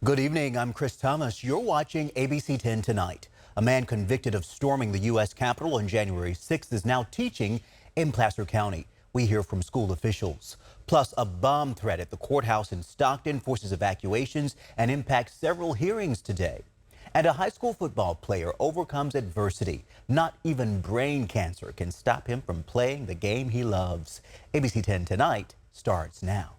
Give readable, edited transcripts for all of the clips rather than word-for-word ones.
Good evening, I'm Chris Thomas. You're watching ABC10 Tonight. A man convicted of storming the U.S. Capitol on January 6th is now teaching in Placer County. We hear from school officials. Plus, a bomb threat at the courthouse in Stockton forces evacuations and impacts several hearings today. And a high school football player overcomes adversity. Not even brain cancer can stop him from playing the game he loves. ABC10 Tonight starts now.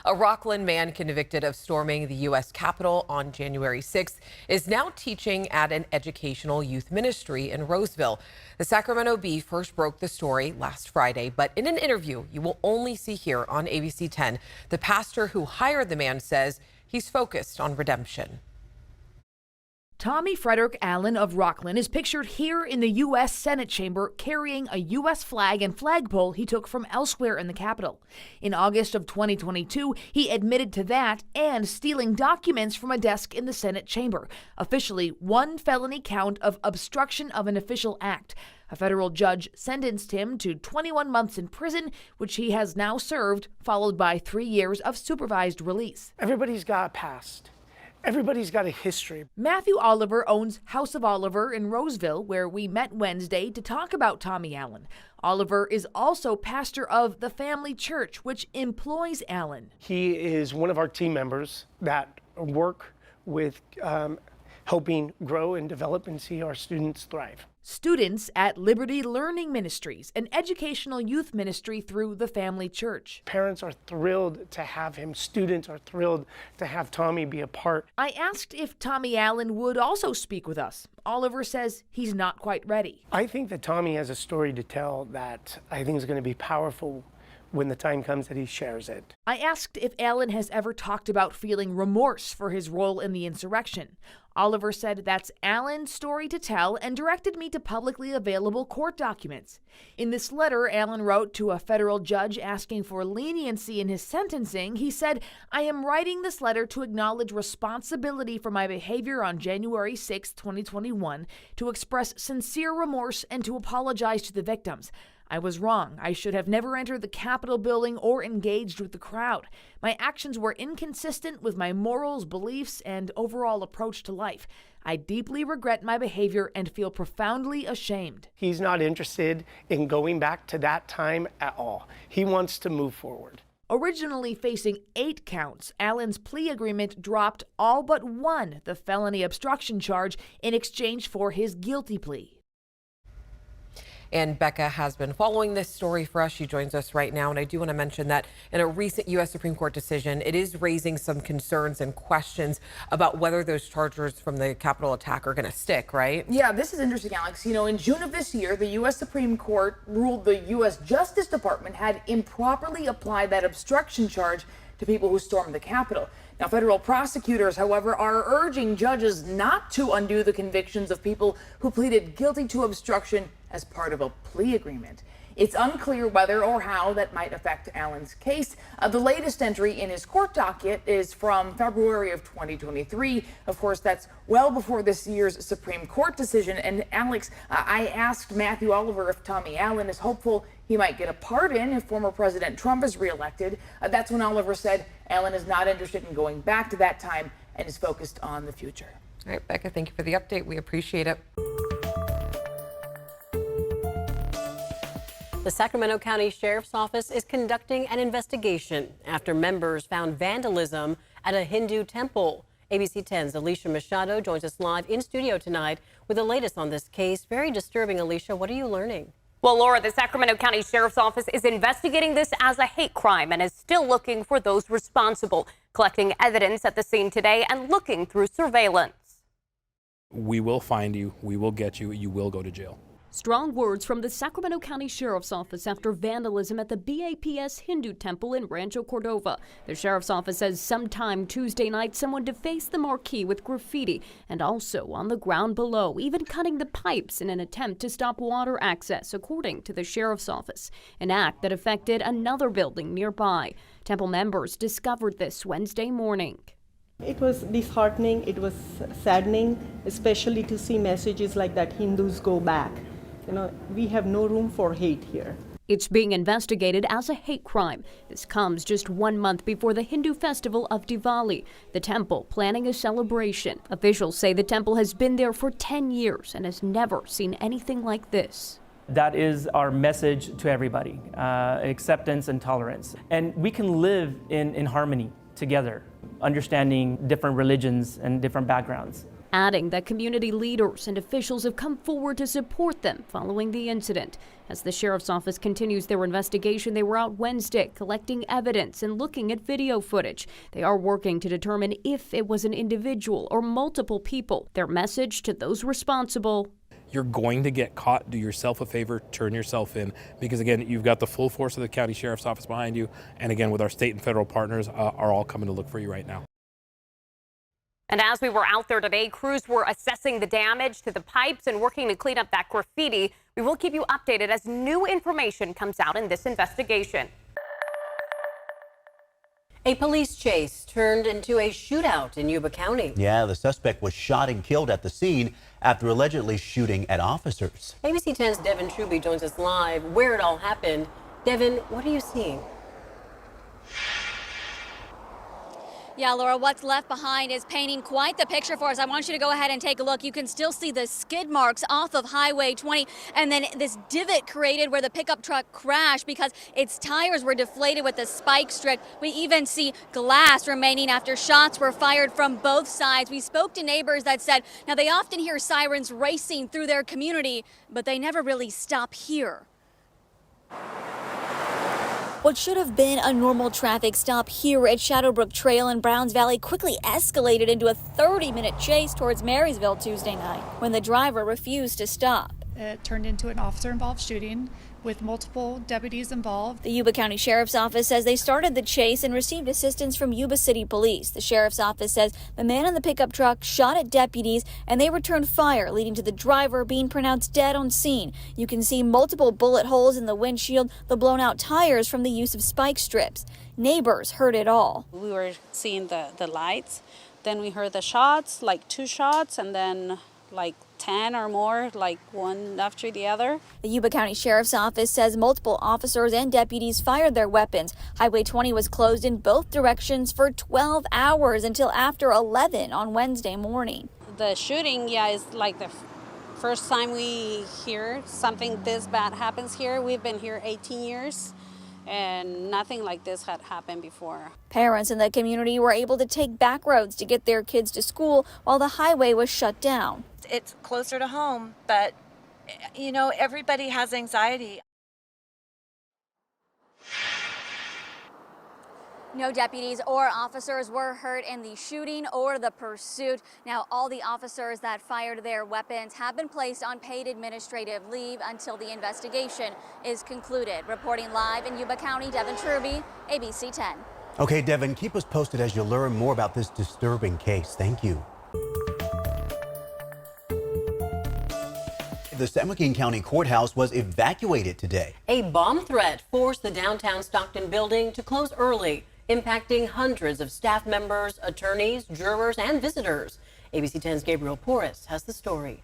A Rockland man convicted of storming the U.S. Capitol on January 6th is now teaching at an educational youth ministry in Roseville. The Sacramento Bee first broke the story last Friday, but in an interview you will only see here on ABC 10, the pastor who hired the man says he's focused on redemption. Tommy Frederick Allen of Rockland is pictured here in the U.S. Senate chamber carrying a U.S. flag and flagpole he took from elsewhere in the Capitol. In August of 2022, he admitted to that and stealing documents from a desk in the Senate chamber, officially one felony count of obstruction of an official act. A federal judge sentenced him to 21 months in prison, which he has now served, followed by 3 years of supervised release. Everybody's got a past. Everybody's got a history. Matthew Oliver owns House of Oliver in Roseville, where we met Wednesday to talk about Tommy Allen. Oliver is also pastor of the Family Church, which employs Allen. He is one of our team members that work with helping grow and develop and see our students thrive. Students at Liberty Learning Ministries, an educational youth ministry through the Family Church. Parents are thrilled to have him. Students are thrilled to have Tommy be a part. I asked if Tommy Allen would also speak with us. Oliver says he's not quite ready. I think that Tommy has a story to tell that I think is going to be powerful when the time comes that he shares it. I asked if Allen has ever talked about feeling remorse for his role in the insurrection. Oliver said that's Allen's story to tell and directed me to publicly available court documents. In this letter Allen wrote to a federal judge asking for leniency in his sentencing, he said, "I am writing this letter to acknowledge responsibility for my behavior on January 6, 2021, to express sincere remorse and to apologize to the victims. I was wrong. I should have never entered the Capitol building or engaged with the crowd. My actions were inconsistent with my morals, beliefs, and overall approach to life. I deeply regret my behavior and feel profoundly ashamed." He's not interested in going back to that time at all. He wants to move forward. Originally facing 8 counts, Allen's plea agreement dropped all but one, the felony obstruction charge, in exchange for his guilty plea. And Becca has been following this story for us. She joins us right now. And I do want to mention that in a recent U.S. Supreme Court decision, it is raising some concerns and questions about whether those charges from the Capitol attack are going to stick, right? Yeah, this is interesting, Alex. You know, in June of this year, the U.S. Supreme Court ruled the U.S. Justice Department had improperly applied that obstruction charge to people who stormed the Capitol. Now, federal prosecutors, however, are urging judges not to undo the convictions of people who pleaded guilty to obstruction as part of a plea agreement. It's unclear whether or how that might affect Allen's case. The latest entry in his court docket is from February of 2023. Of course, that's well before this year's Supreme Court decision. And Alex, I asked Matthew Oliver if Tommy Allen is hopeful he might get a pardon if former President Trump is reelected. That's when Oliver said Allen is not interested in going back to that time and is focused on the future. All right, Becca, thank you for the update. We appreciate it. The Sacramento County Sheriff's Office is conducting an investigation after members found vandalism at a Hindu temple. ABC 10's Alicia Machado joins us live in studio tonight with the latest on this case. Very disturbing, Alicia. What are you learning? Well, Laura, the Sacramento County Sheriff's Office is investigating this as a hate crime and is still looking for those responsible, collecting evidence at the scene today and looking through surveillance. We will find you. We will get you. You will go to jail. Strong words from the Sacramento County Sheriff's Office after vandalism at the BAPS Hindu temple in Rancho Cordova. The Sheriff's Office says sometime Tuesday night someone defaced the marquee with graffiti and also on the ground below, even cutting the pipes in an attempt to stop water access, according to the Sheriff's Office, an act that affected another building nearby. Temple members discovered this Wednesday morning. It was disheartening, it was saddening, especially to see messages like that Hindus go back. You know, we have no room for hate here. It's being investigated as a hate crime. This comes just 1 month before the Hindu festival of Diwali, the temple planning a celebration. Officials say the temple has been there for 10 years and has never seen anything like this. That is our message to everybody, acceptance and tolerance. And we can live in harmony together, understanding different religions and different backgrounds. Adding that community leaders and officials have come forward to support them following the incident. As the sheriff's office continues their investigation, they were out Wednesday collecting evidence and looking at video footage. They are working to determine if it was an individual or multiple people. Their message to those responsible: You're going to get caught. Do yourself a favor, turn yourself in, because again, you've got the full force of the county sheriff's office behind you, and again, with our state and federal partners are all coming to look for you right now. And as we were out there today, crews were assessing the damage to the pipes and working to clean up that graffiti. We will keep you updated as new information comes out in this investigation. A police chase turned into a shootout in Yuba County. Yeah, the suspect was shot and killed at the scene after allegedly shooting at officers. ABC 10's Devin Truby joins us live where it all happened. Devin, what are you seeing? Yeah, Laura, what's left behind is painting quite the picture for us. I want you to go ahead and take a look. You can still see the skid marks off of Highway 20 and then this divot created where the pickup truck crashed because its tires were deflated with the spike strip. We even see glass remaining after shots were fired from both sides. We spoke to neighbors that said, now they often hear sirens racing through their community, but they never really stop here. What should have been a normal traffic stop here at Shadowbrook Trail in Browns Valley quickly escalated into a 30-minute chase towards Marysville Tuesday night when the driver refused to stop. It turned into an officer-involved shooting with multiple deputies involved. The Yuba County Sheriff's Office says they started the chase and received assistance from Yuba City Police. The Sheriff's Office says the man in the pickup truck shot at deputies and they returned fire, leading to the driver being pronounced dead on scene. You can see multiple bullet holes in the windshield, the blown out tires from the use of spike strips. Neighbors heard it all. We were seeing the lights, then we heard the shots, like 2 shots, and then like 10 or more, like one after the other. The Yuba County Sheriff's Office says multiple officers and deputies fired their weapons. Highway 20 was closed in both directions for 12 hours until after 11 on Wednesday morning. The shooting, is like the first time we hear something this bad happens here. We've been here 18 years. And nothing like this had happened before. Parents in the community were able to take back roads to get their kids to school while the highway was shut down. It's closer to home, but, everybody has anxiety. No deputies or officers were hurt in the shooting or the pursuit. Now, all the officers that fired their weapons have been placed on paid administrative leave until the investigation is concluded. Reporting live in Yuba County, Devin Truby, ABC 10. Okay, Devin, keep us posted as you learn more about this disturbing case. Thank you. The San Joaquin County Courthouse was evacuated today. A bomb threat forced the downtown Stockton building to close early, impacting hundreds of staff members, attorneys, jurors, and visitors. ABC 10's Gabriel Porras has the story.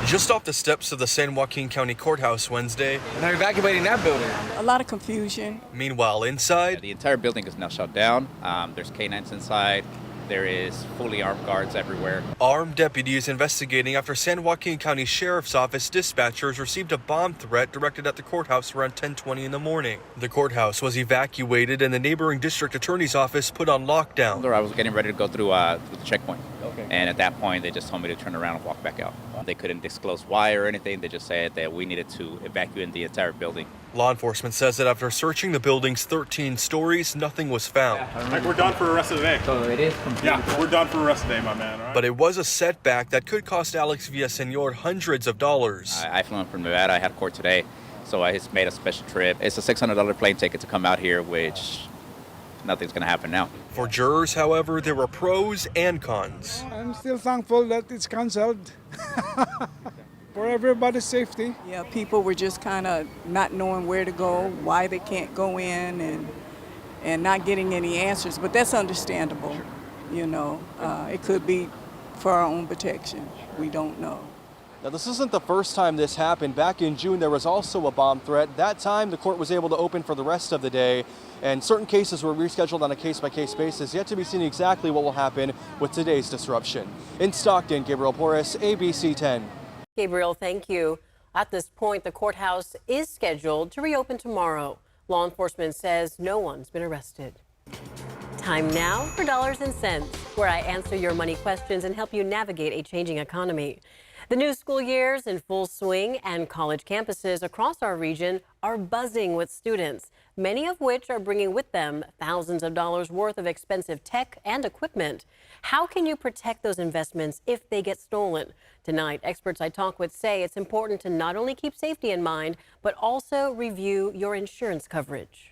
Just off the steps of the San Joaquin County Courthouse Wednesday. And they're evacuating that building. A lot of confusion. Meanwhile, inside. The entire building is now shut down. There's canines inside. There is fully armed guards everywhere. Armed deputies investigating after San Joaquin County Sheriff's Office dispatchers received a bomb threat directed at the courthouse around 10:20 in the morning. The courthouse was evacuated and the neighboring district attorney's office put on lockdown. I was getting ready to go through the checkpoint. Okay. And at that point, they just told me to turn around and walk back out. They couldn't disclose why or anything. They just said that we needed to evacuate the entire building. Law enforcement says that after searching the building's 13 stories, nothing was found. Like we're done for the rest of the day. So it is completely Yeah, we're done for the rest of the day, my man. All right? But it was a setback that could cost Alex Villaseñor hundreds of dollars. I flew in from Nevada. I had court today, so I just made a special trip. It's a $600 plane ticket to come out here, which nothing's going to happen now. For jurors, however, there were pros and cons. I'm still thankful that it's canceled for everybody's safety. Yeah, people were just kind of not knowing where to go, why they can't go in, and not getting any answers. But that's understandable. It could be for our own protection. We don't know. Now, this isn't the first time this happened. Back in June, there was also a bomb threat. That time, the court was able to open for the rest of the day, and certain cases were rescheduled on a case-by-case basis. Yet to be seen exactly what will happen with today's disruption. In Stockton, Gabriel Porras, ABC 10. Gabriel, thank you. At this point, the courthouse is scheduled to reopen tomorrow. Law enforcement says no one's been arrested. Time now for Dollars and Cents, where I answer your money questions and help you navigate a changing economy. The new school year is in full swing, and college campuses across our region are buzzing with students, many of which are bringing with them thousands of dollars worth of expensive tech and equipment. How can you protect those investments if they get stolen? Tonight, experts I talk with say it's important to not only keep safety in mind, but also review your insurance coverage.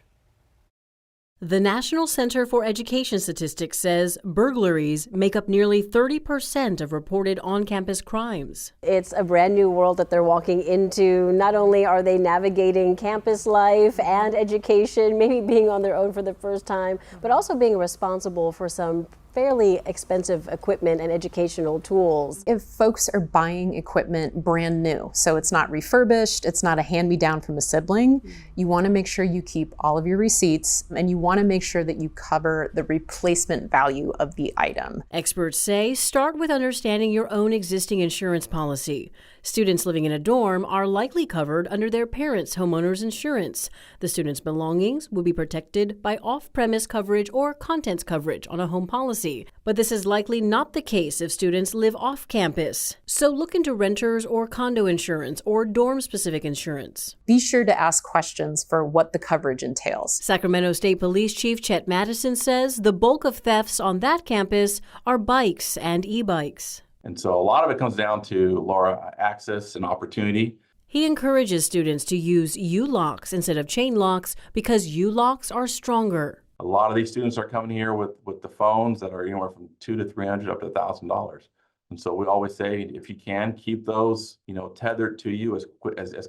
The National Center for Education Statistics says burglaries make up nearly 30% of reported on-campus crimes. It's a brand new world that they're walking into. Not only are they navigating campus life and education, maybe being on their own for the first time, but also being responsible for some fairly expensive equipment and educational tools. If folks are buying equipment brand new, so it's not refurbished, it's not a hand-me-down from a sibling, you want to make sure you keep all of your receipts, and you want to make sure that you cover the replacement value of the item. Experts say start with understanding your own existing insurance policy. Students living in a dorm are likely covered under their parents' homeowner's insurance. The students' belongings will be protected by off-premise coverage or contents coverage on a home policy. But this is likely not the case if students live off campus. So look into renters or condo insurance or dorm-specific insurance. Be sure to ask questions for what the coverage entails. Sacramento State Police Chief Chet Madison says the bulk of thefts on that campus are bikes and e-bikes. And so a lot of it comes down to, Laura, access and opportunity. He encourages students to use U-locks instead of chain locks because U-locks are stronger. A lot of these students are coming here with the phones that are anywhere from $200 to $300 up to $1,000. And so we always say, if you can, keep those, tethered to you as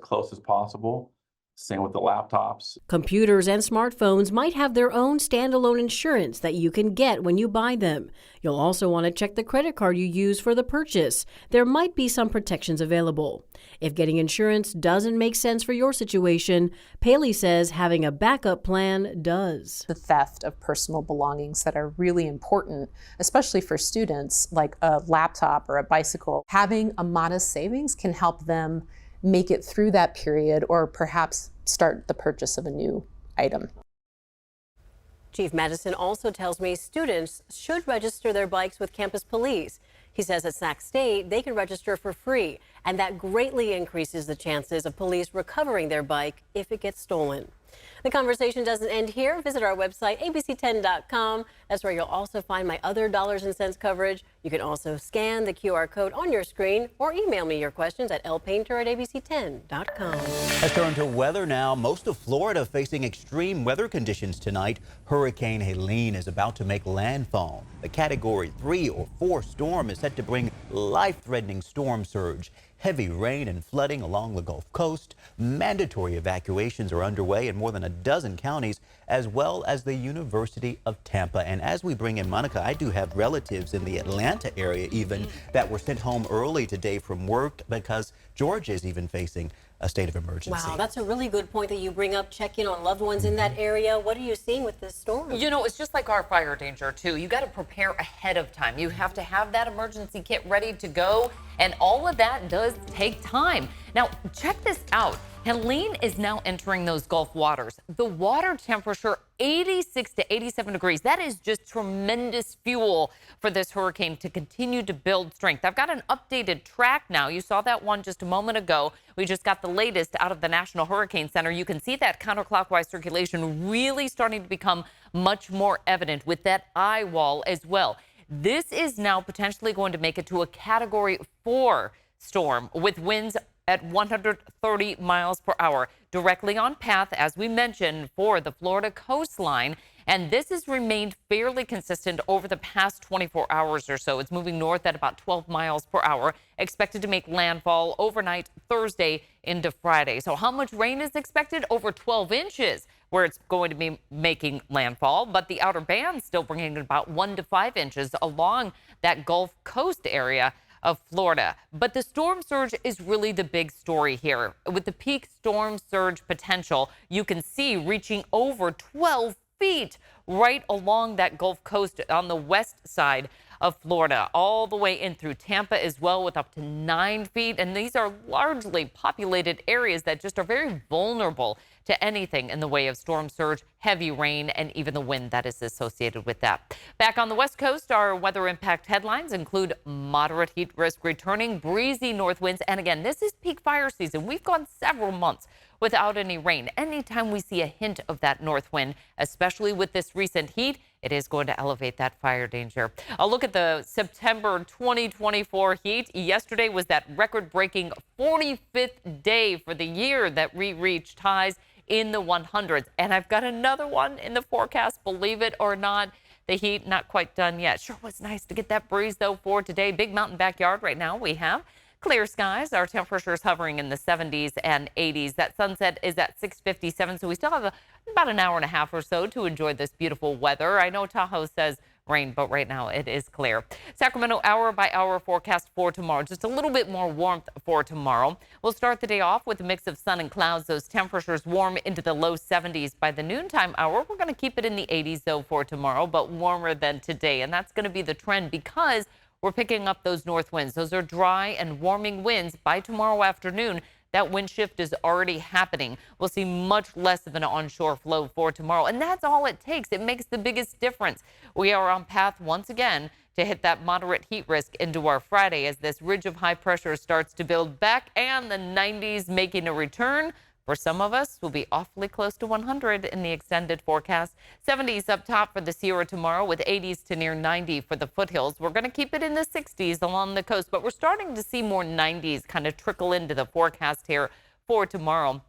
close as possible. Same with the laptops. Computers and smartphones might have their own standalone insurance that you can get when you buy them. You'll also want to check the credit card you use for the purchase. There might be some protections available. If getting insurance doesn't make sense for your situation, Paley says having a backup plan does. The theft of personal belongings that are really important, especially for students, like a laptop or a bicycle. Having a modest savings can help them make it through that period or perhaps start the purchase of a new item. Chief Madison also tells me students should register their bikes with campus police. He says at Sac State, they can register for free, and that greatly increases the chances of police recovering their bike if it gets stolen. The conversation doesn't end here. Visit our website, abc10.com. That's where you'll also find my other Dollars and Cents coverage. You can also scan the QR code on your screen or email me your questions at lpainter@abc10.com. Let's turn to weather now. Most of Florida facing extreme weather conditions tonight. Hurricane Helene is about to make landfall. The Category 3 or 4 storm is set to bring life-threatening storm surge. Heavy rain and flooding along the Gulf Coast. Mandatory evacuations are underway in more than a dozen counties, as well as the University of Tampa. And as we bring in Monica, I do have relatives in the Atlanta area even that were sent home early today from work because Georgia is even facing a state of emergency. Wow, that's a really good point that you bring up. Check in on loved ones in that area. What are you seeing with this storm? It's just like our fire danger, too. You got to prepare ahead of time. You have to have that emergency kit ready to go, and all of that does take time. Now, check this out. Helene is now entering those Gulf waters. The water temperature, 86 to 87 degrees. That is just tremendous fuel for this hurricane to continue to build strength. I've got an updated track now. You saw that one just a moment ago. We just got the latest out of the National Hurricane Center. You can see that counterclockwise circulation really starting to become much more evident with that eye wall as well. This is now potentially going to make it to a Category 4 storm with winds at 130 miles per hour, directly on path, as we mentioned, for the Florida coastline. And this has remained fairly consistent over the past 24 hours or so. It's moving north at about 12 miles per hour, expected to make landfall overnight Thursday into Friday. So how much rain is expected? Over 12 inches where it's going to be making landfall, but the outer band still bringing about 1 to 5 inches along that Gulf Coast area. of Florida. But the storm surge is really the big story here. With the peak storm surge potential, you can see reaching over 12 feet right along that Gulf Coast on the west side of Florida, all the way in through Tampa as well, with up to 9 feet. And these are largely populated areas that just are very vulnerable to anything in the way of storm surge, heavy rain, and even the wind that is associated with that. Back on the West Coast, our weather impact headlines include moderate heat risk returning, breezy north winds. And again, this is peak fire season. We've gone several months without any rain. Anytime we see a hint of that north wind, especially with this recent heat, it is going to elevate that fire danger. A look at the September 2024 heat. Yesterday was that record-breaking 45th day for the year that we reached highs in the 100s. And I've got another one in the forecast, believe it or not. The heat not quite done yet. Sure was nice to get that breeze, though, for today. Big mountain backyard right now. We have clear skies. Our temperatures hovering in the 70s and 80s. That sunset is at 6:57, so we still have about an hour and a half or so to enjoy this beautiful weather. I know Tahoe says rain, but right now it is clear. Sacramento hour-by-hour forecast for tomorrow. Just a little bit more warmth for tomorrow. We'll start the day off with a mix of sun and clouds. Those temperatures warm into the low 70s by the noontime hour. We're going to keep it in the 80s, though, for tomorrow, but warmer than today. And that's going to be the trend because we're picking up those north winds. Those are dry and warming winds. By tomorrow afternoon, that wind shift is already happening. We'll see much less of an onshore flow for tomorrow, and that's all it takes. It makes the biggest difference. We are on path once again to hit that moderate heat risk into our Friday as this ridge of high pressure starts to build back and the 90s making a return. For some of us, we'll be awfully close to 100 in the extended forecast. 70s up top for the Sierra tomorrow with 80s to near 90 for the foothills. We're going to keep it in the 60s along the coast, but we're starting to see more 90s kind of trickle into the forecast here for tomorrow.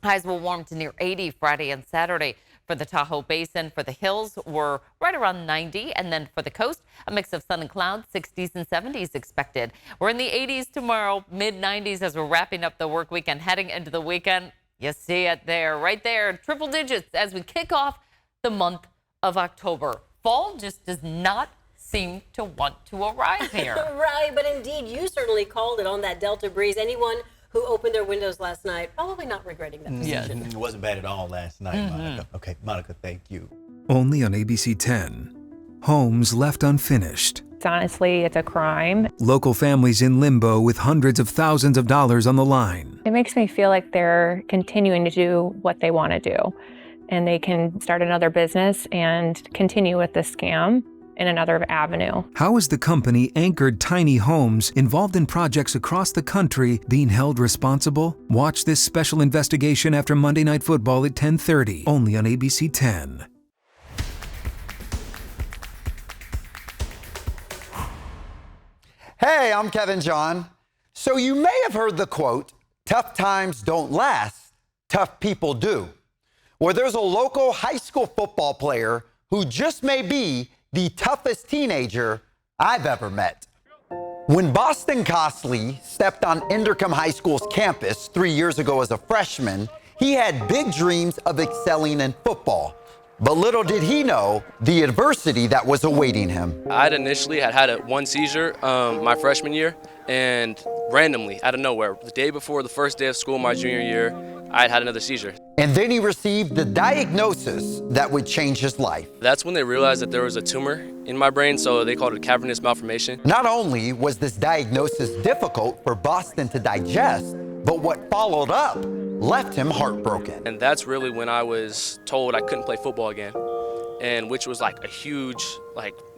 Highs will warm to near 80 Friday and Saturday. For the Tahoe Basin, for the hills, we're right around 90. And then for the coast, a mix of sun and clouds, 60s and 70s expected. We're in the 80s tomorrow, mid-90s as we're wrapping up the work week and heading into the weekend. You see it there, right there, triple digits as we kick off the month of October. Fall just does not seem to want to arrive here. Right, but indeed, you certainly called it on that Delta breeze. Anyone who opened their windows last night probably not regretting that decision. Yeah, it wasn't bad at all last night, Monica. Okay, Monica, thank you. Only on ABC10. Homes left unfinished. Honestly, it's a crime. Local families in limbo with hundreds of thousands of dollars on the line. It makes me feel like they're continuing to do what they want to do, and they can start another business and continue with the scam in another avenue. How is the company Anchored Tiny Homes involved in projects across the country being held responsible? Watch this special investigation after Monday Night Football at 10:30, only on ABC 10. Hey, I'm Kevin John. So you may have heard the quote, "Tough times don't last, tough people do." Well, there's a local high school football player who just may be the toughest teenager I've ever met. When Boston Costley stepped on Indercombe High School's campus 3 years ago as a freshman, he had big dreams of excelling in football. But little did he know the adversity that was awaiting him. I initially had one seizure my freshman year, and randomly, out of nowhere, the day before the first day of school my junior year, I had another seizure. And then he received the diagnosis that would change his life. That's when they realized that there was a tumor in my brain, so they called it cavernous malformation. Not only was this diagnosis difficult for Boston to digest, but what followed up left him heartbroken. And that's really when I was told I couldn't play football again, and which was like a huge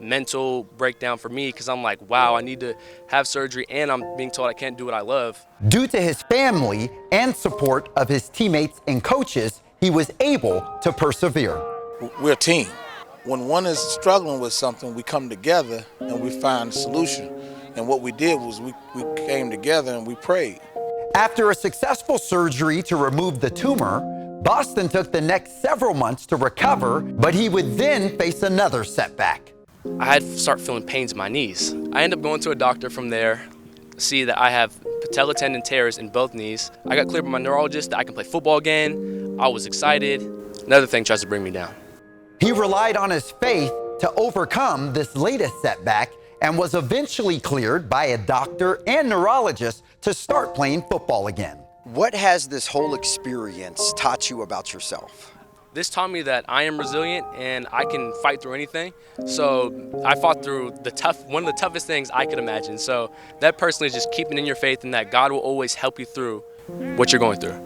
mental breakdown for me, because I'm like, wow, I need to have surgery and I'm being told I can't do what I love. Due to his family and support of his teammates and coaches, he was able to persevere. We're a team. When one is struggling with something, we come together and we find a solution. And what we did was we came together and we prayed. After a successful surgery to remove the tumor, Boston took the next several months to recover, but he would then face another setback. I had to start feeling pains in my knees. I ended up going to a doctor from there, see that I have patella tendon tears in both knees. I got cleared by my neurologist that I can play football again. I was excited. Another thing tries to bring me down. He relied on his faith to overcome this latest setback and was eventually cleared by a doctor and neurologist to start playing football again. What has this whole experience taught you about yourself? This taught me that I am resilient and I can fight through anything. So I fought through one of the toughest things I could imagine. So that personally is just keeping in your faith and that God will always help you through what you're going through.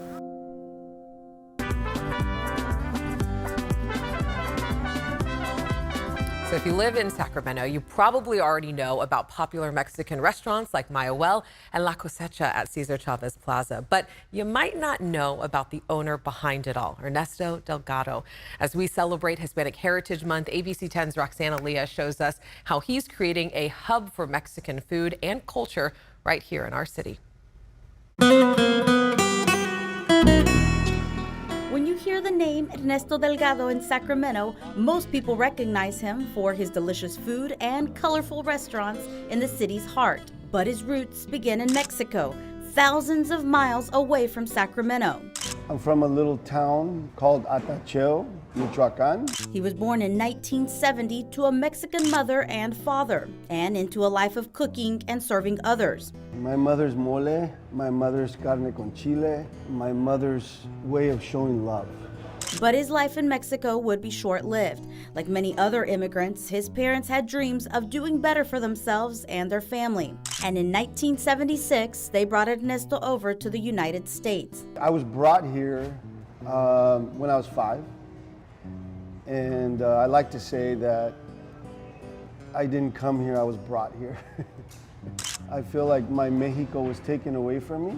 So if you live in Sacramento, you probably already know about popular Mexican restaurants like Mayahuel and La Cosecha at Cesar Chavez Plaza. But you might not know about the owner behind it all, Ernesto Delgado. As we celebrate Hispanic Heritage Month, ABC10's Roxana Leah shows us how he's creating a hub for Mexican food and culture right here in our city. When you hear the name Ernesto Delgado in Sacramento, most people recognize him for his delicious food and colorful restaurants in the city's heart. But his roots begin in Mexico, thousands of miles away from Sacramento. I'm from a little town called Atacheo, Michoacan. He was born in 1970 to a Mexican mother and father, and into a life of cooking and serving others. My mother's mole, my mother's carne con chile, my mother's way of showing love. But his life in Mexico would be short-lived. Like many other immigrants, his parents had dreams of doing better for themselves and their family. And in 1976, they brought Ernesto over to the United States. I was brought here when I was 5. And I like to say that I didn't come here, I was brought here. I feel like my Mexico was taken away from me.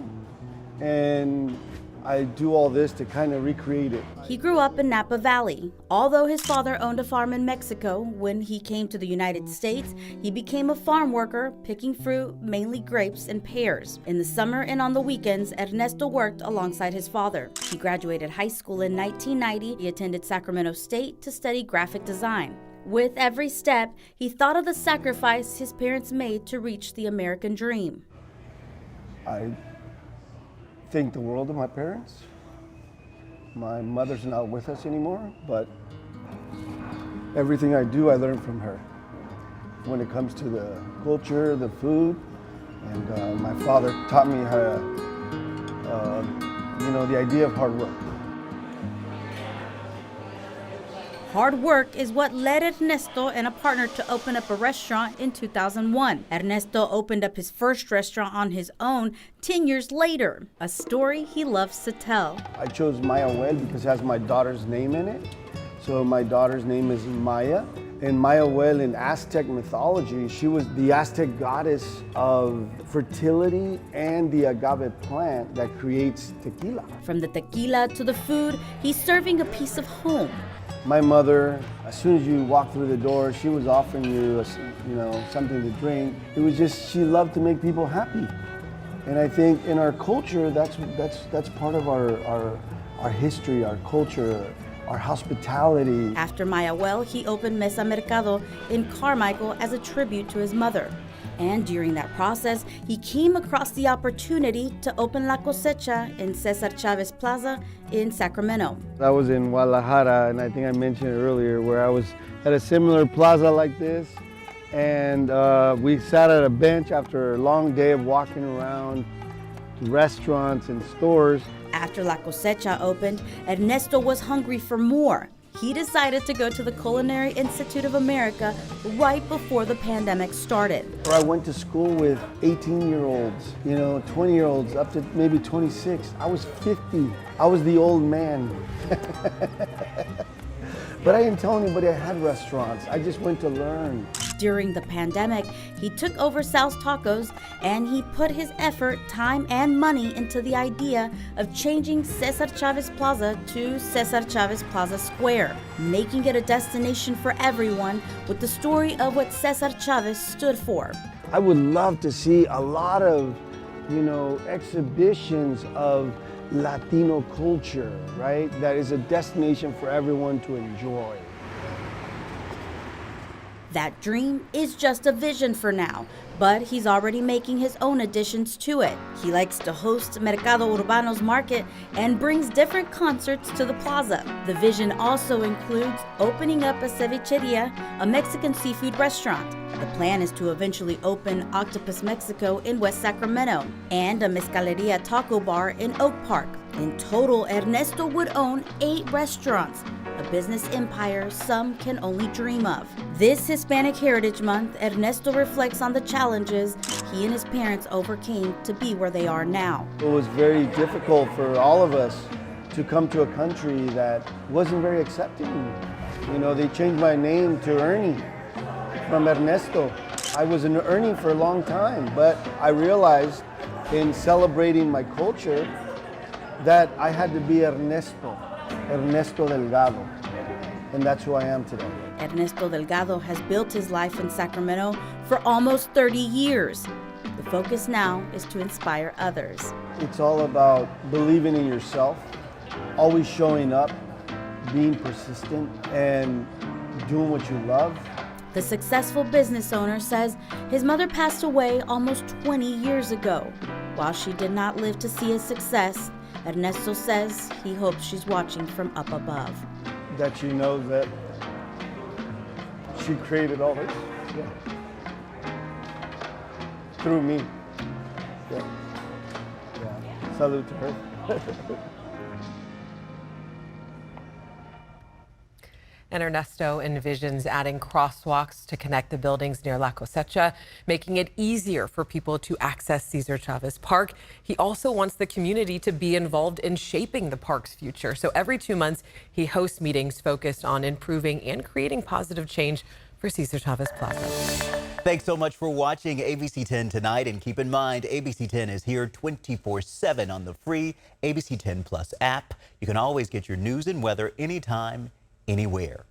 And I do all this to kind of recreate it. He grew up in Napa Valley. Although his father owned a farm in Mexico, when he came to the United States, he became a farm worker, picking fruit, mainly grapes and pears. In the summer and on the weekends, Ernesto worked alongside his father. He graduated high school in 1990. He attended Sacramento State to study graphic design. With every step, he thought of the sacrifice his parents made to reach the American dream. I thank the world of my parents. My mother's not with us anymore, but everything I do, I learn from her. When it comes to the culture, the food, and my father taught me how to, the idea of hard work. Hard work is what led Ernesto and a partner to open up a restaurant in 2001. Ernesto opened up his first restaurant on his own 10 years later, a story he loves to tell. I chose Mayahuel because it has my daughter's name in it. So my daughter's name is Maya. And Mayahuel in Aztec mythology, she was the Aztec goddess of fertility and the agave plant that creates tequila. From the tequila to the food, he's serving a piece of home. My mother, as soon as you walk through the door, she was offering you, something to drink. It was just, she loved to make people happy. And I think in our culture, that's part of our history, our culture, our hospitality. After Mayahuel, he opened Mesa Mercado in Carmichael as a tribute to his mother. And during that process, he came across the opportunity to open La Cosecha in Cesar Chavez Plaza in Sacramento. I was in Guadalajara, and I think I mentioned it earlier, where I was at a similar plaza like this. And we sat at a bench after a long day of walking around to restaurants and stores. After La Cosecha opened, Ernesto was hungry for more. He decided to go to the Culinary Institute of America right before the pandemic started. I went to school with 18-year-olds, 20-year-olds, up to maybe 26. I was 50. I was the old man. But I didn't tell anybody I had restaurants. I just went to learn. During the pandemic, he took over Sal's Tacos and he put his effort, time, and money into the idea of changing Cesar Chavez Plaza to Cesar Chavez Plaza Square, making it a destination for everyone with the story of what Cesar Chavez stood for. I would love to see a lot of, exhibitions of Latino culture, right? That is a destination for everyone to enjoy. That dream is just a vision for now, but he's already making his own additions to it. He likes to host Mercado Urbano's market and brings different concerts to the plaza. The vision also includes opening up a cevicheria, a Mexican seafood restaurant. The plan is to eventually open Octopus Mexico in West Sacramento and a Mezcaleria taco bar in Oak Park. In total, Ernesto would own 8 restaurants, a business empire some can only dream of. This Hispanic Heritage Month, Ernesto reflects on the challenges he and his parents overcame to be where they are now. It was very difficult for all of us to come to a country that wasn't very accepting. You know, they changed my name to Ernie from Ernesto. I was an Ernie for a long time, but I realized in celebrating my culture that I had to be Ernesto Delgado, and that's who I am today. Ernesto Delgado has built his life in Sacramento for almost 30 years. The focus now is to inspire others. It's all about believing in yourself, always showing up, being persistent, and doing what you love. The successful business owner says his mother passed away almost 20 years ago. While she did not live to see his success, Ernesto says he hopes she's watching from up above. That she knows that she created all this, through me. Yeah. Salute to her. And Ernesto envisions adding crosswalks to connect the buildings near La Cosecha, making it easier for people to access Cesar Chavez Park. He also wants the community to be involved in shaping the park's future. So every 2 months, he hosts meetings focused on improving and creating positive change for Cesar Chavez Plaza. Thanks so much for watching ABC10 Tonight. And keep in mind, ABC10 is here 24/7 on the free ABC10 Plus app. You can always get your news and weather anytime, anywhere.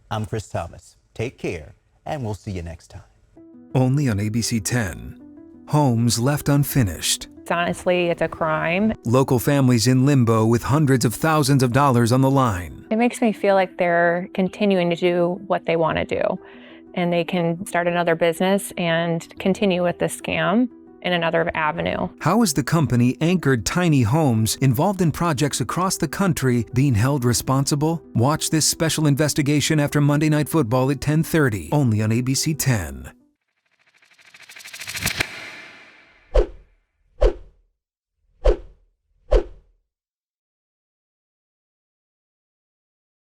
I'm Chris Thomas. Take care, and we'll see you next time. Only on ABC10. Homes left unfinished. Honestly, it's a crime. Local families in limbo with hundreds of thousands of dollars on the line. It makes me feel like they're continuing to do what they want to do, and they can start another business and continue with the scam in another avenue. How is the company Anchored Tiny Homes, involved in projects across the country, being held responsible? Watch this special investigation after Monday Night Football at 10:30, only on ABC10.